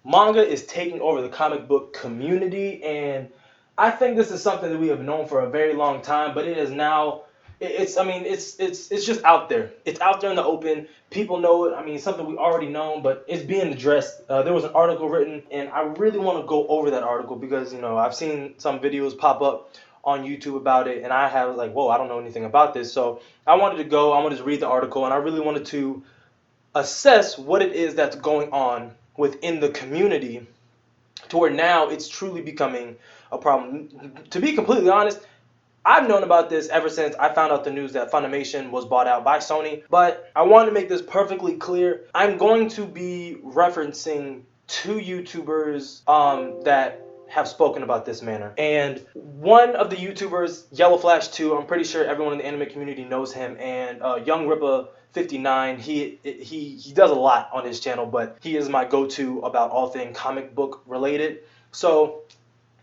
Manga is taking over the comic book community, and I think this is something that we have known for a very long time, but it is now. It's just out there. It's out there in the open. People know it. I mean, something we already know, but it's being addressed. There was an article written, and I really want to go over that article because I've seen some videos pop up on YouTube about it, and I have like, whoa, I don't know anything about this. So I wanted to go. I wanted to read the article, and I really wanted to assess what it is that's going on within the community to where now it's truly becoming a problem. To be completely honest, I've known about this ever since I found out the news that Funimation was bought out by Sony, but I want to make this perfectly clear. I'm going to be referencing two YouTubers that have spoken about this manner. And one of the YouTubers, Yellow Flash 2, I'm pretty sure everyone in the anime community knows him, and Young Rippa 59, he does a lot on his channel, but he is my go-to about all things comic book related. So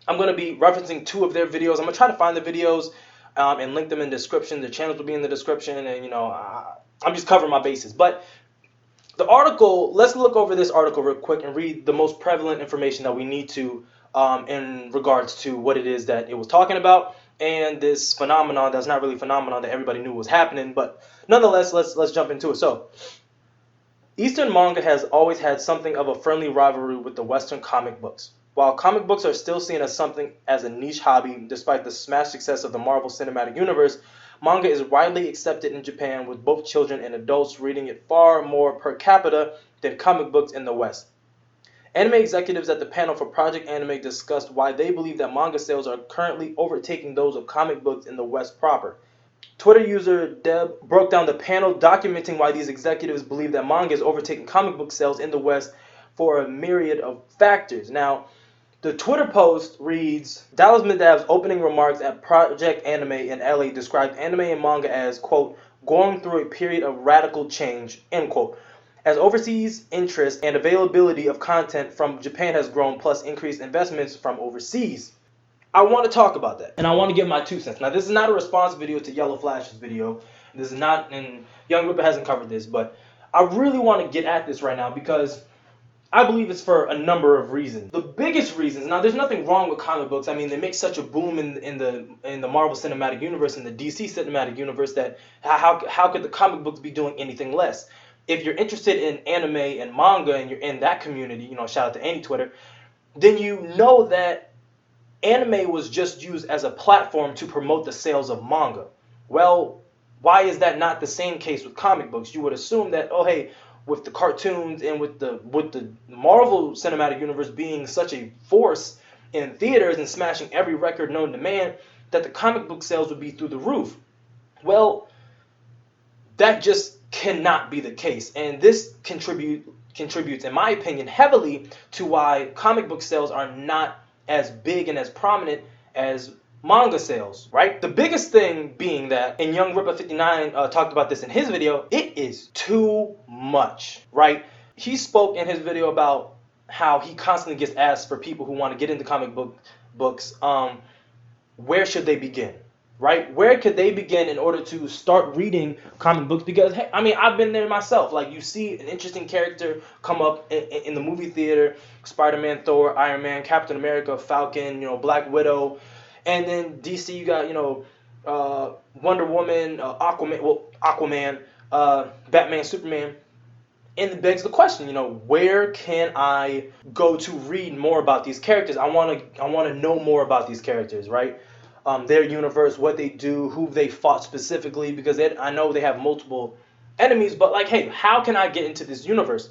I'm going to be referencing two of their videos. I'm going to try to find the videos and link them in the description. The channels will be in the description, and I'm just covering my bases. But the article, let's look over this article real quick and read the most prevalent information that we need to in regards to what it is that it was talking about and this phenomenon that's not really a phenomenon that everybody knew was happening, but nonetheless, let's jump into it. So, Eastern manga has always had something of a friendly rivalry with the Western comic books. While comic books are still seen as something as a niche hobby, despite the smash success of the Marvel Cinematic Universe, manga is widely accepted in Japan, with both children and adults reading it far more per capita than comic books in the West. Anime executives at the panel for Project Anime discussed why they believe that manga sales are currently overtaking those of comic books in the West proper. Twitter user Deb broke down the panel, documenting why these executives believe that manga is overtaking comic book sales in the West for a myriad of factors. Now, the Twitter post reads, Dallas Medav's opening remarks at Project Anime in LA described anime and manga as, quote, going through a period of radical change, end quote, as overseas interest and availability of content from Japan has grown, plus increased investments from overseas. I want to talk about that, and I want to give my 2 cents. Now, this is not a response video to Yellow Flash's video. This is not, and Young Ripper hasn't covered this, but I really want to get at this right now because I believe it's for a number of reasons. The biggest reasons, now there's nothing wrong with comic books. I mean, they make such a boom in the Marvel Cinematic Universe and the DC Cinematic Universe that how could the comic books be doing anything less? If you're interested in anime and manga and you're in that community, shout out to Annie Twitter, then you know that anime was just used as a platform to promote the sales of manga. Well, why is that not the same case with comic books? You would assume that, oh hey, with the cartoons and with the Marvel Cinematic Universe being such a force in theaters and smashing every record known to man, that the comic book sales would be through the roof. Well, that just cannot be the case, and this contributes, in my opinion, heavily to why comic book sales are not as big and as prominent as manga sales, right? The biggest thing being that, and Young Ripper 59 talked about this in his video, it is too much, right? He spoke in his video about how he constantly gets asked for people who want to get into comic books, where should they begin, right? Where could they begin in order to start reading comic books? Because, hey, I mean, I've been there myself. Like, you see an interesting character come up in the movie theater, Spider-Man, Thor, Iron Man, Captain America, Falcon, Black Widow. And then DC, you got, Wonder Woman, Aquaman, Batman, Superman. And it begs the question, where can I go to read more about these characters? I want to know more about these characters, right? Their universe, what they do, who they fought specifically, because I know they have multiple enemies, but like, hey, how can I get into this universe?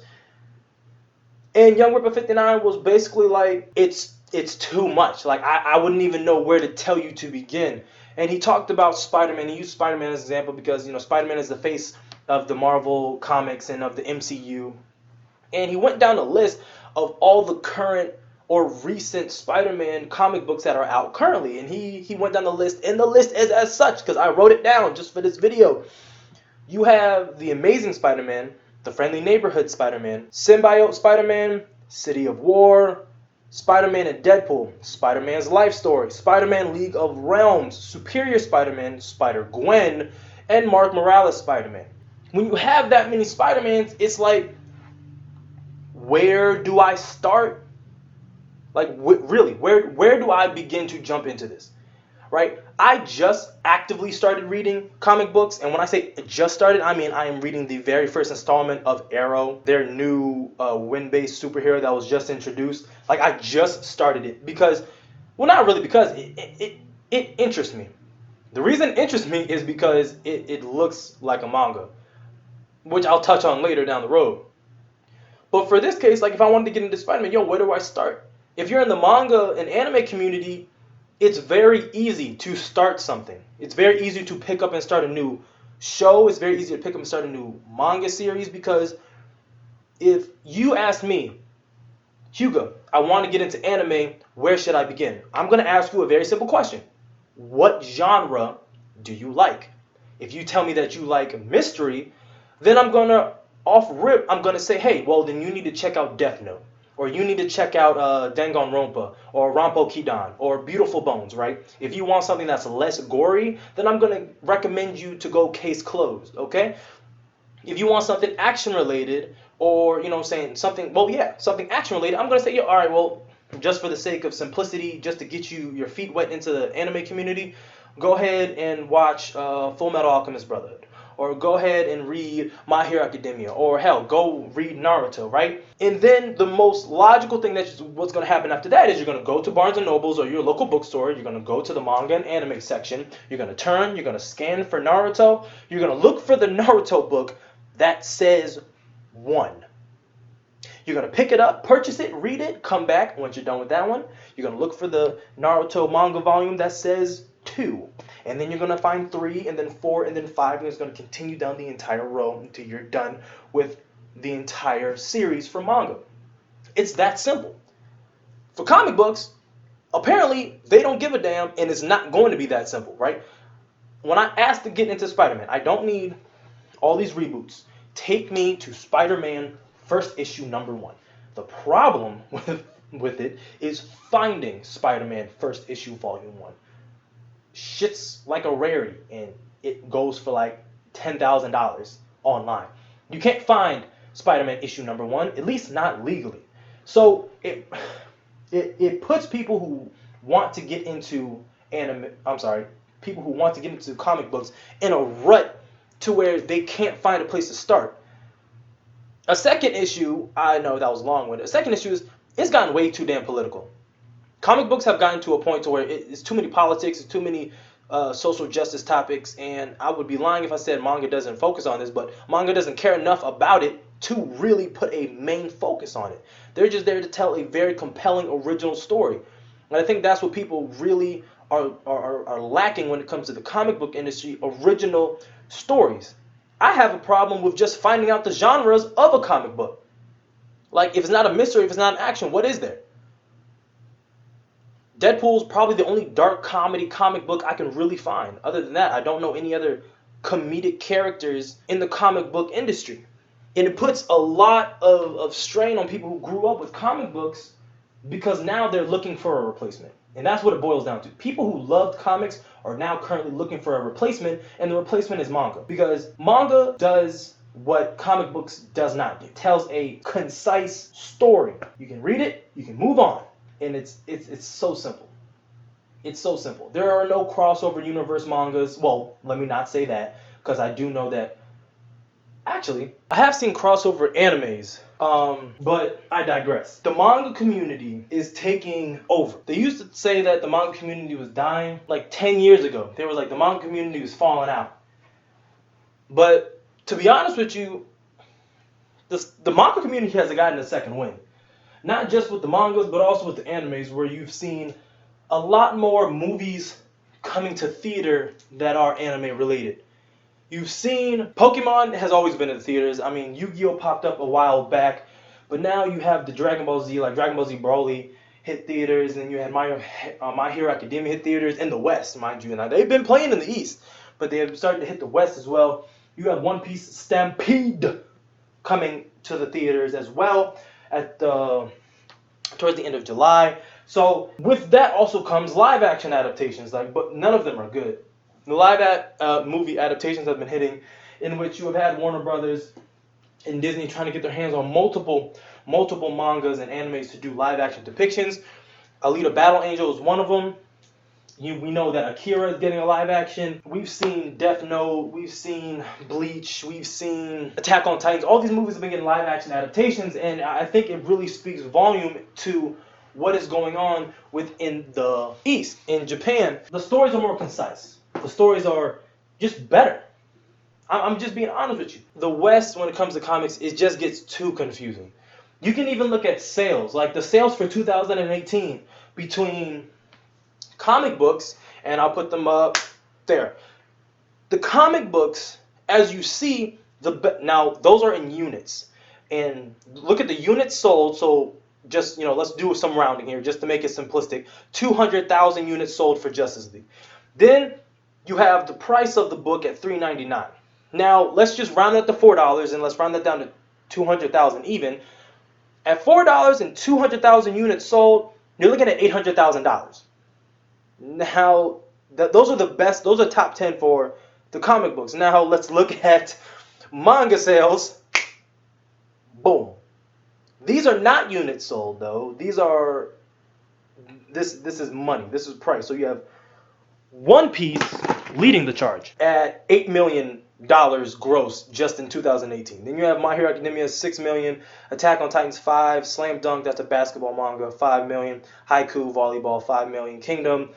And Young Ripper 59 was basically like, it's too much. Like, I wouldn't even know where to tell you to begin. And he talked about Spider-Man. He used Spider-Man as an example because, Spider-Man is the face of the Marvel comics and of the MCU. And he went down a list of all the current or recent Spider-Man comic books that are out currently. And he went down the list, and the list is as such, because I wrote it down just for this video. You have The Amazing Spider-Man, The Friendly Neighborhood Spider-Man, Symbiote Spider-Man, City of War, Spider-Man and Deadpool, Spider-Man's Life Story, Spider-Man League of Realms, Superior Spider-Man, Spider-Gwen, and Mark Morales Spider-Man. When you have that many Spider-Mans, it's like, where do I start? Like, really, where do I begin to jump into this? Right? I just actively started reading comic books, and when I say just started, I mean I am reading the very first installment of Arrow, their new wind-based superhero that was just introduced. Like, I just started it because, well, not really because it interests me. The reason it interests me is because it looks like a manga, which I'll touch on later down the road. But for this case, like, if I wanted to get into Spider-Man, yo, where do I start? If you're in the manga and anime community, it's very easy to start something. It's very easy to pick up and start a new show. It's very easy to pick up and start a new manga series, because if you ask me, Hugo, I want to get into anime, where should I begin? I'm going to ask you a very simple question. What genre do you like? If you tell me that you like mystery, then I'm going to, off rip, I'm going to say, hey, well, then you need to check out Death Note. Or you need to check out Danganronpa, or Rampo Kidan, or Beautiful Bones, right? If you want something that's less gory, then I'm going to recommend you to go Case Closed, okay? If you want something action-related, or, you know what I'm saying, something, well, yeah, something action-related, I'm going to say, yeah, all right, well, just for the sake of simplicity, just to get you your feet wet into the anime community, go ahead and watch Full Metal Alchemist Brotherhood. Or go ahead and read My Hero Academia. Or hell, go read Naruto, right? And then the most logical thing what's going to happen after that is you're going to go to Barnes & Nobles or your local bookstore. You're going to go to the manga and anime section. You're going to turn. You're going to scan for Naruto. You're going to look for the Naruto book that says 1. You're going to pick it up, purchase it, read it, come back. Once you're done with that one, you're going to look for the Naruto manga volume that says 2. And then you're going to find 3, and then 4, and then 5, and it's going to continue down the entire row until you're done with the entire series for manga. It's that simple. For comic books, apparently they don't give a damn, and it's not going to be that simple, right? When I asked to get into Spider-Man, I don't need all these reboots. Take me to Spider-Man first issue number 1. The problem with it is finding Spider-Man first issue volume 1. Shit's like a rarity, and it goes for like $10,000 online. You can't find Spider-Man issue number 1, at least not legally. So it puts people who want to get into people who want to get into comic books in a rut to where they can't find a place to start. A second issue, I know that was long-winded. A second issue is it's gotten way too damn political. Comic books have gotten to a point to where it's too many politics, it's too many social justice topics, and I would be lying if I said manga doesn't focus on this, but manga doesn't care enough about it to really put a main focus on it. They're just there to tell a very compelling original story. And I think that's what people really are lacking when it comes to the comic book industry, original stories. I have a problem with just finding out the genres of a comic book. Like, if it's not a mystery, if it's not an action, what is there? Deadpool's probably the only dark comedy comic book I can really find. Other than that, I don't know any other comedic characters in the comic book industry. And it puts a lot of strain on people who grew up with comic books, because now they're looking for a replacement. And that's what it boils down to. People who loved comics are now currently looking for a replacement, and the replacement is manga. Because manga does what comic books does not do. It tells a concise story. You can read it, you can move on. And it's so simple. It's so simple. There are no crossover universe mangas. Well, let me not say that, because I do know that. Actually, I have seen crossover animes, but I digress. The manga community is taking over. They used to say that the manga community was dying like 10 years ago. They were like, the manga community was falling out. But to be honest with you, the manga community has gotten a second wind. Not just with the mangas, but also with the animes, where you've seen a lot more movies coming to theater that are anime related. You've seen Pokemon has always been in the theaters. I mean, Yu-Gi-Oh! Popped up a while back, but now you have the Dragon Ball Z, like Dragon Ball Z Broly hit theaters, and you had My Hero Academia hit theaters in the West, mind you. Now, they've been playing in the East, but they have started to hit the West as well. You have One Piece Stampede coming to the theaters as well towards the end of July. So with that also comes live action adaptations, but none of them are good. The live movie adaptations have been hitting, in which you have had Warner Brothers and Disney trying to get their hands on multiple mangas and animes to do live action depictions. Alita Battle Angel is one of them. We know that Akira is getting a live action. We've seen Death Note, we've seen Bleach, we've seen Attack on Titans. All these movies have been getting live action adaptations, and I think it really speaks volume to what is going on within the East. In Japan, the stories are more concise. The stories are just better. I'm just being honest with you. The West, when it comes to comics, it just gets too confusing. You can even look at sales, like the sales for 2018 between comic books, and I'll put them up there. The comic books, as you see, now those are in units, and look at the units sold. So just let's do some rounding here, just to make it simplistic. 200,000 units sold for Justice League. Then you have the price of the book at $3.99. Now let's just round that to $4, and let's round that down to 200,000 even. At $4 and 200,000 units sold, you're looking at $800,000. Now, those are the best. Those are top 10 for the comic books. Now, let's look at manga sales. Boom. These are not units sold, though. These are, this is money. This is price. So you have One Piece leading the charge at $8 million gross just in 2018. Then you have My Hero Academia, $6 million. Attack on Titans, 5. Slam Dunk, that's a basketball manga, $5 million. Haiku Volleyball, $5 million. Kingdom,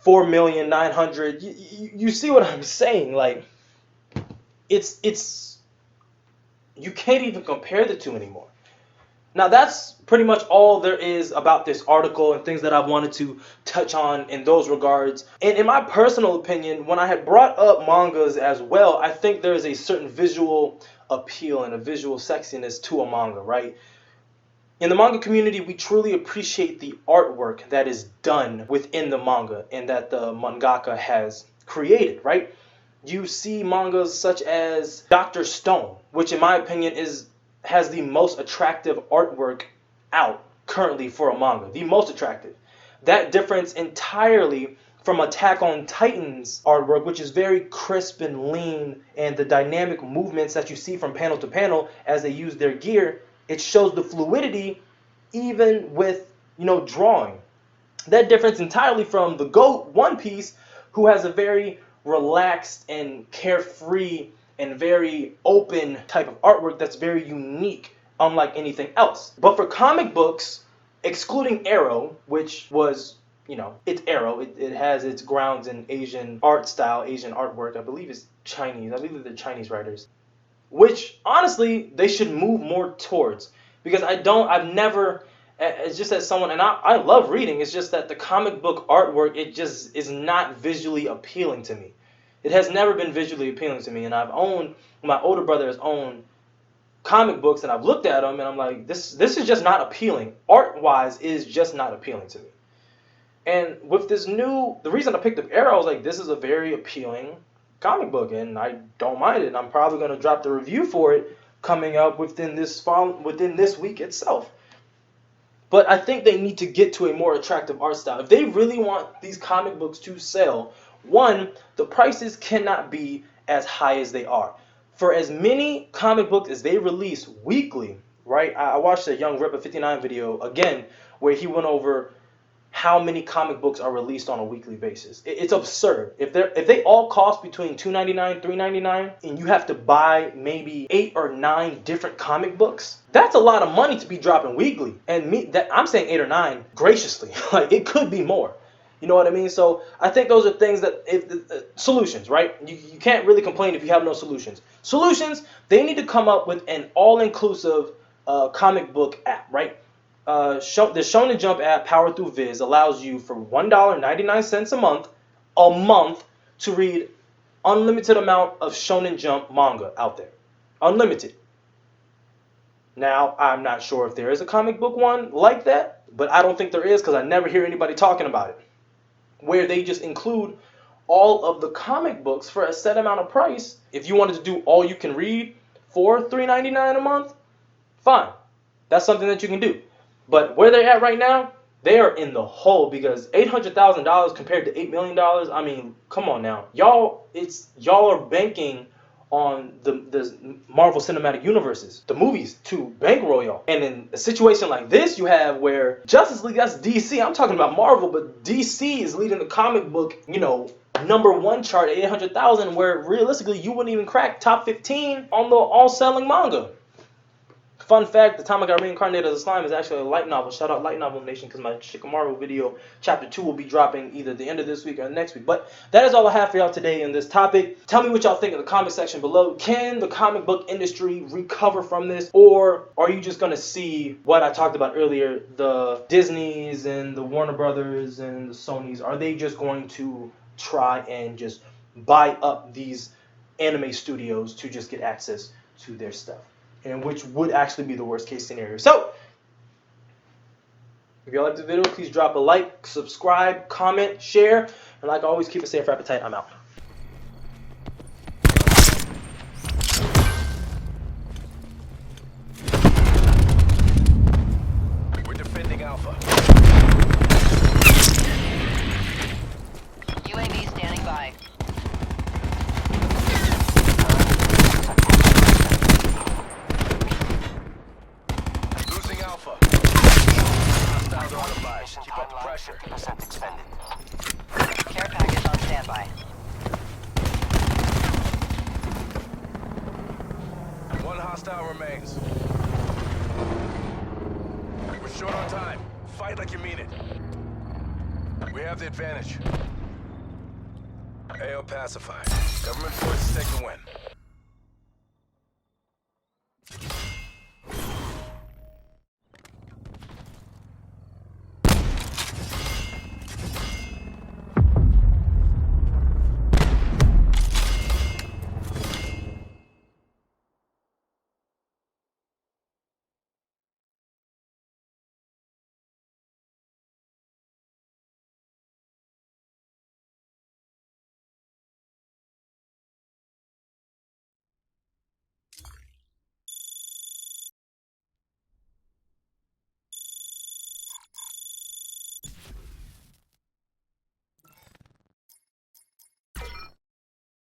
$4,900,000. You see what I'm saying? Like, it's you can't even compare the two anymore. Now that's pretty much all there is about this article and things that I wanted to touch on in those regards. And in my personal opinion, when I had brought up mangas as well, I think there is a certain visual appeal and a visual sexiness to a manga, right? In the manga community, we truly appreciate the artwork that is done within the manga and that the mangaka has created, right? You see mangas such as Dr. Stone, which in my opinion has the most attractive artwork out currently for a manga. The most attractive. That difference entirely from Attack on Titan's artwork, which is very crisp and lean, and the dynamic movements that you see from panel to panel as they use their gear. It shows the fluidity even with, drawing. That difference entirely from the GOAT, One Piece, who has a very relaxed and carefree and very open type of artwork that's very unique, unlike anything else. But for comic books, excluding Arrow, which was, it's Arrow. It has its grounds in Asian art style, Asian artwork. I believe it's Chinese. I believe they're Chinese writers. Which, honestly, they should move more towards. Because I've never, it's just as someone, and I love reading, it's just that the comic book artwork, it just is not visually appealing to me. It has never been visually appealing to me, and my older brother has owned comic books, and I've looked at them, and I'm like, this is just not appealing. Art-wise, it is just not appealing to me. And with the reason I picked up Arrow, I was like, this is a very appealing comic book, and I don't mind it. And I'm probably going to drop the review for it coming up within this week itself. But I think they need to get to a more attractive art style. If they really want these comic books to sell, one, the prices cannot be as high as they are. For as many comic books as they release weekly, right? I watched a Young Ripper 59 video again where he went over how many comic books are released on a weekly basis. It's absurd. If they all cost between $2.99, $3.99, and you have to buy maybe 8 or 9 different comic books, that's a lot of money to be dropping weekly. And I'm saying 8 or 9 graciously. Like, it could be more. You know what I mean? So I think those are things that solutions, right? You can't really complain if you have no solutions. Solutions, they need to come up with an all-inclusive comic book app, right? The Shonen Jump app, powered through Viz, allows you for $1.99 a month to read unlimited amount of Shonen Jump manga out there. Unlimited. Now, I'm not sure if there is a comic book one like that, but I don't think there is because I never hear anybody talking about it. Where they just include all of the comic books for a set amount of price. If you wanted to do all you can read for $3.99 a month, fine. That's something that you can do. But where they're at right now, they are in the hole because $800,000 compared to $8 million. I mean, come on now, y'all are banking on the Marvel Cinematic Universes, the movies, to bankroll y'all. And in a situation like this, you have where Justice League, that's DC. I'm talking about Marvel, but DC is leading the comic book, #1 chart at 800,000, where realistically you wouldn't even crack top 15 on the all-selling manga. Fun fact, The Time I Got Reincarnated as a Slime is actually a light novel. Shout out Light Novel Nation, because my Shikamaru video, chapter 2, will be dropping either the end of this week or next week. But that is all I have for y'all today in this topic. Tell me what y'all think in the comment section below. Can the comic book industry recover from this? Or are you just going to see what I talked about earlier, the Disneys and the Warner Brothers and the Sonys? Are they just going to try and just buy up these anime studios to just get access to their stuff? And which would actually be the worst case scenario. So, if y'all like the video, please drop a like, subscribe, comment, share, and like always, keep a safe appetite. I'm out. We're defending Alpha. UAV standing by. Hostiles are on the buy. Keep up the pressure. 50% expended. Care package on standby. One hostile remains. We're short on time. Fight like you mean it. We have the advantage. AO pacified. Government forces take the win.